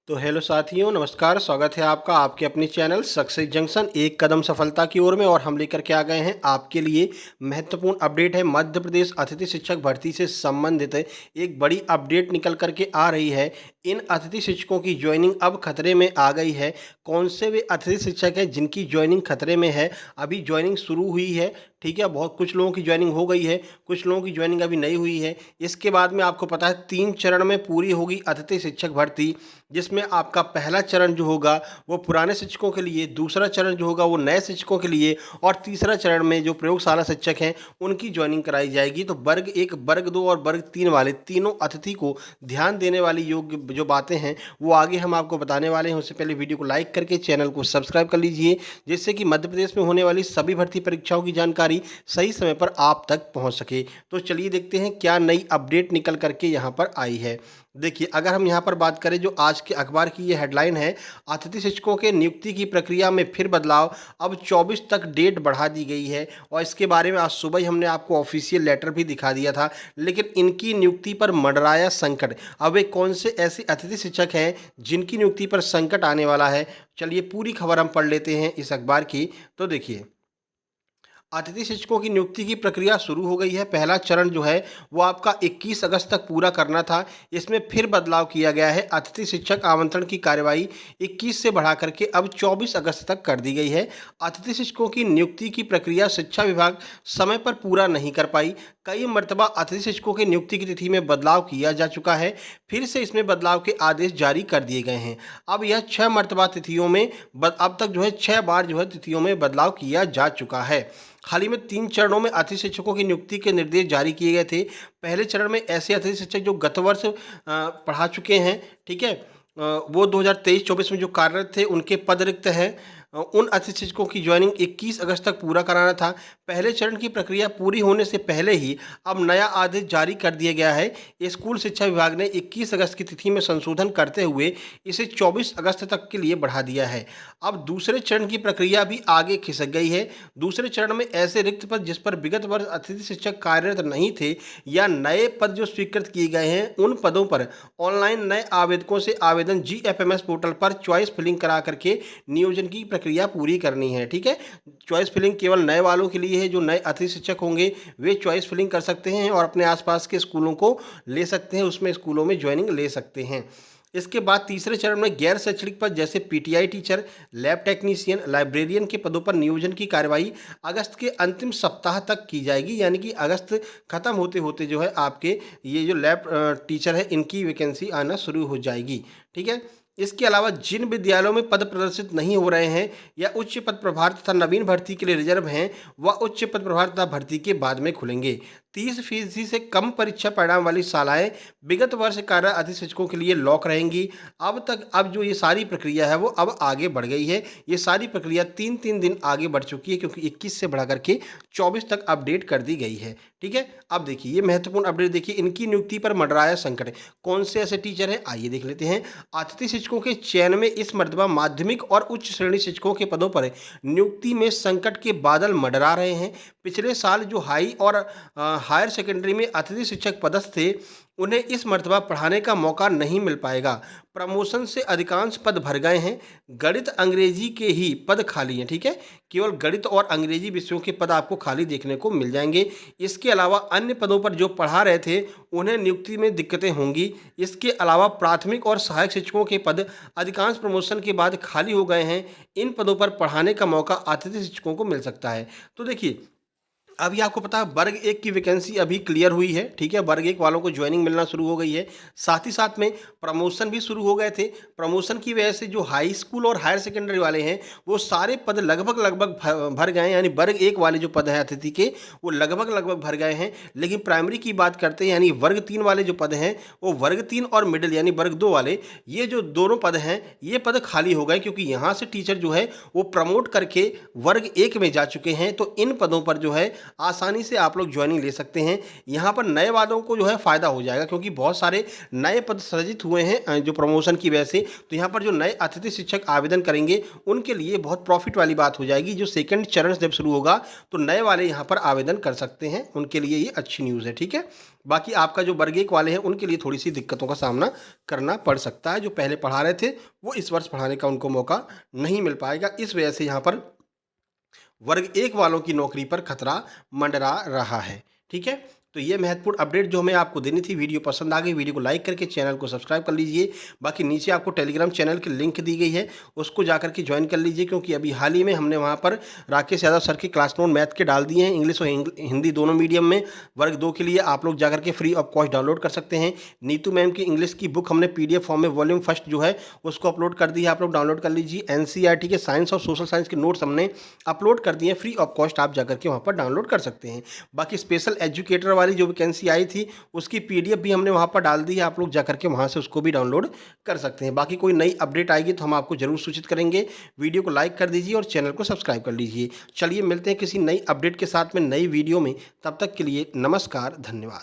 तो हेलो साथियों, नमस्कार। स्वागत है आपका आपके अपने चैनल सक्सेस जंक्शन एक कदम सफलता की ओर में। और हम लेकर के आ गए हैं आपके लिए महत्वपूर्ण अपडेट है। मध्य प्रदेश अतिथि शिक्षक भर्ती से संबंधित एक बड़ी अपडेट निकल करके आ रही है। इन अतिथि शिक्षकों की ज्वाइनिंग अब खतरे में आ गई है। कौन से वे अतिथि शिक्षक हैं जिनकी ज्वाइनिंग खतरे में है? अभी ज्वाइनिंग शुरू हुई है, ठीक है। बहुत कुछ लोगों की ज्वाइनिंग हो गई है, कुछ लोगों की ज्वाइनिंग अभी नहीं हुई है। इसके बाद में आपको पता है 3 चरण में पूरी होगी अतिथि शिक्षक भर्ती, जिसमें आपका पहला चरण जो होगा वो पुराने शिक्षकों के लिए, दूसरा चरण जो होगा वो नए शिक्षकों के लिए, और तीसरा चरण में जो प्रयोगशाला शिक्षक हैं उनकी ज्वाइनिंग कराई जाएगी। तो वर्ग 1, वर्ग 2 और वर्ग 3 वाले तीनों अतिथि को ध्यान देने वाली योग्य जो बातें हैं वो आगे हम आपको बताने वाले हैं। उससे पहले वीडियो को लाइक करके चैनल को सब्सक्राइब कर लीजिए, जिससे कि मध्य प्रदेश में होने वाली सभी भर्ती परीक्षाओं की जानकारी सही समय पर आप तक पहुंच सके। तो चलिए देखते हैं क्या नई अपडेट निकल करके यहाँ पर आई है। देखिए, अगर हम यहाँ पर बात करें, जो आज के अखबार की ये हेडलाइन है, अतिथि शिक्षकों के नियुक्ति की प्रक्रिया में फिर बदलाव, अब 24 तक डेट बढ़ा दी गई है। और इसके बारे में आज सुबह ही हमने आपको ऑफिशियल लेटर भी दिखा दिया था। लेकिन इनकी नियुक्ति पर मंडराया संकट। अब वे कौन से ऐसे अतिथि शिक्षक हैं जिनकी नियुक्ति पर संकट आने वाला है? चलिए पूरी खबर हम पढ़ लेते हैं इस अखबार की। तो देखिए, अतिथि शिक्षकों की नियुक्ति की प्रक्रिया शुरू हो गई है। पहला चरण जो है वो आपका 21 अगस्त तक पूरा करना था। इसमें फिर बदलाव किया गया है। अतिथि शिक्षक आमंत्रण की कार्यवाही 21 से बढ़ा करके अब 24 अगस्त तक कर दी गई है। अतिथि शिक्षकों की नियुक्ति की प्रक्रिया शिक्षा विभाग समय पर पूरा नहीं कर पाई। कई मरतबा अतिथि शिक्षकों की नियुक्ति की तिथि में बदलाव किया जा चुका है। फिर से इसमें बदलाव के आदेश जारी कर दिए गए हैं। अब यह 6 मरतबा तिथियों में अब तक जो है 6 बार जो है तिथियों में बदलाव किया जा चुका है। हाल ही में 3 चरणों में अतिथि शिक्षकों की नियुक्ति के निर्देश जारी किए गए थे। पहले चरण में ऐसे अतिथि शिक्षक जो गत वर्ष पढ़ा चुके हैं, ठीक है, वो 2023-24 में जो कार्यरत थे उनके पद रिक्त हैं। उन अतिथि शिक्षकों की ज्वाइनिंग 21 अगस्त तक पूरा कराना था। पहले चरण की प्रक्रिया पूरी होने से पहले ही अब नया आदेश जारी कर दिया गया है। स्कूल शिक्षा विभाग ने 21 अगस्त की तिथि में संशोधन करते हुए इसे 24 अगस्त तक के लिए बढ़ा दिया है। अब दूसरे चरण की प्रक्रिया भी आगे खिसक गई है। दूसरे चरण में ऐसे रिक्त पद जिस पर विगत वर्ष अतिथि शिक्षक कार्यरत नहीं थे या नए पद जो स्वीकृत किए गए हैं, उन पदों पर ऑनलाइन नए आवेदकों से आवेदन GFMS पोर्टल पर चॉइस फिलिंग करा करके नियोजन की प्रक्रिया पूरी करनी है, ठीक है। चॉइस फिलिंग केवल नए वालों के लिए है। जो नए अतिथि शिक्षक होंगे वे चॉइस फिलिंग कर सकते हैं और अपने आसपास के स्कूलों को ले सकते हैं, उसमें स्कूलों में ज्वाइनिंग ले सकते हैं। इसके बाद तीसरे चरण में गैर शैक्षणिक पद जैसे PTI teacher, lab technician, librarian के पदों पर नियोजन की कार्यवाही अगस्त के अंतिम सप्ताह तक की जाएगी। यानी कि अगस्त खत्म होते होते जो है आपके ये जो लैब टीचर है इनकी वैकेंसी आना शुरू हो जाएगी, ठीक है। इसके अलावा जिन विद्यालयों में पद प्रदर्शित नहीं हो रहे हैं या उच्च पद प्रभार तथा नवीन भर्ती के लिए रिजर्व हैं, वह उच्च पद प्रभार तथा भर्ती के बाद में खुलेंगे। 30% से कम परीक्षा परिणाम वाली शालाएं विगत वर्ष कार्यरत अतिथि शिक्षकों के लिए लॉक रहेंगी। अब जो ये सारी प्रक्रिया है वो अब आगे बढ़ गई है। ये सारी प्रक्रिया 3-3 दिन आगे बढ़ चुकी है, क्योंकि 21 से बढ़ा करके 24 तक अपडेट कर दी गई है, ठीक है। अब देखिए ये महत्वपूर्ण अपडेट देखिए, इनकी नियुक्ति पर मंडराया संकट। कौन से ऐसे टीचर हैं, आइए देख लेते हैं। अतिथि शिक्षकों के चयन में इस मर्तबा माध्यमिक और उच्च श्रेणी शिक्षकों के पदों पर नियुक्ति में संकट के बादल मंडरा रहे हैं। पिछले साल जो हाई और हायर सेकेंडरी में अतिथि शिक्षक पदस्थ थे, उन्हें इस मर्तबा पढ़ाने का मौका नहीं मिल पाएगा। प्रमोशन से अधिकांश पद भर गए हैं। गणित अंग्रेजी के ही पद खाली हैं, ठीक है। केवल गणित और अंग्रेजी विषयों के पद आपको खाली देखने को मिल जाएंगे। इसके अलावा अन्य पदों पर जो पढ़ा रहे थे उन्हें नियुक्ति में दिक्कतें होंगी। इसके अलावा प्राथमिक और सहायक शिक्षकों के पद अधिकांश प्रमोशन के बाद खाली हो गए हैं। इन पदों पर पढ़ाने का मौका अतिथि शिक्षकों को मिल सकता है। तो देखिए, अभी आपको पता है वर्ग 1 की वैकेंसी अभी क्लियर हुई है, ठीक है। वर्ग 1 वालों को ज्वाइनिंग मिलना शुरू हो गई है। साथ ही साथ में प्रमोशन भी शुरू हो गए थे। प्रमोशन की वजह से जो हाई स्कूल और हायर सेकेंडरी वाले हैं वो सारे पद लगभग लगभग भर गए हैं। यानी वर्ग 1 वाले जो पद हैं अतिथि के वो लगभग लगभग भर गए हैं। लेकिन प्राइमरी की बात करते हैं, यानी वर्ग 3 वाले जो पद हैं वो वर्ग 3 और मिडिल यानी वर्ग 2 वाले, ये जो दोनों पद हैं ये पद खाली हो गए, क्योंकि यहाँ से टीचर जो है वो प्रमोट करके वर्ग 1 में जा चुके हैं। तो इन पदों पर जो है आसानी से आप लोग ज्वाइनिंग ले सकते हैं। यहाँ पर नए वालों को जो है फ़ायदा हो जाएगा, क्योंकि बहुत सारे नए पद सृजित हुए हैं जो प्रमोशन की वजह से। तो यहाँ पर जो नए अतिथि शिक्षक आवेदन करेंगे उनके लिए बहुत प्रॉफिट वाली बात हो जाएगी। जो सेकंड चरण जब शुरू होगा तो नए वाले यहाँ पर आवेदन कर सकते हैं, उनके लिए ये अच्छी न्यूज़ है, ठीक है। बाकी आपका जो वर्ग 1 वाले हैं उनके लिए थोड़ी सी दिक्कतों का सामना करना पड़ सकता है। जो पहले पढ़ा रहे थे वो इस वर्ष पढ़ाने का उनको मौका नहीं मिल पाएगा, इस वजह से यहाँ पर वर्ग 1 वालों की नौकरी पर खतरा मंडरा रहा है, ठीक है। तो ये महत्वपूर्ण अपडेट जो हमें आपको देनी थी। वीडियो पसंद आ गई, वीडियो को लाइक करके चैनल को सब्सक्राइब कर लीजिए। बाकी नीचे आपको टेलीग्राम चैनल की लिंक दी गई है, उसको जाकर के ज्वाइन कर लीजिए, क्योंकि अभी हाल ही में हमने वहाँ पर राकेश यादव सर के क्लास नोट मैथ के डाल दिए हैं, इंग्लिश और हिंदी दोनों मीडियम में। वर्ग 2 के लिए आप लोग जाकर के फ्री ऑफ कॉस्ट डाउनलोड कर सकते हैं। नीतू मैम की इंग्लिश की बुक हमने PDF फॉर्म में वॉल्यूम फर्स्ट जो है उसको अपलोड कर दी है, आप लोग डाउनलोड कर लीजिए। NCERT के साइंस और सोशल साइंस के नोट्स हमने अपलोड कर दिए हैं, फ्री ऑफ कॉस्ट आप जाकर के वहाँ पर डाउनलोड कर सकते हैं। बाकी स्पेशल एजुकेटर वाली जो वैकेंसी आई थी उसकी PDF भी हमने वहाँ पर डाल दी है, आप लोग जाकर के वहाँ से उसको भी डाउनलोड कर सकते हैं। बाकी कोई नई अपडेट आएगी तो हम आपको जरूर सूचित करेंगे। वीडियो को लाइक कर दीजिए और चैनल को सब्सक्राइब कर लीजिए। चलिए मिलते हैं किसी नई अपडेट के साथ में नई वीडियो में, तब तक के लिए नमस्कार, धन्यवाद।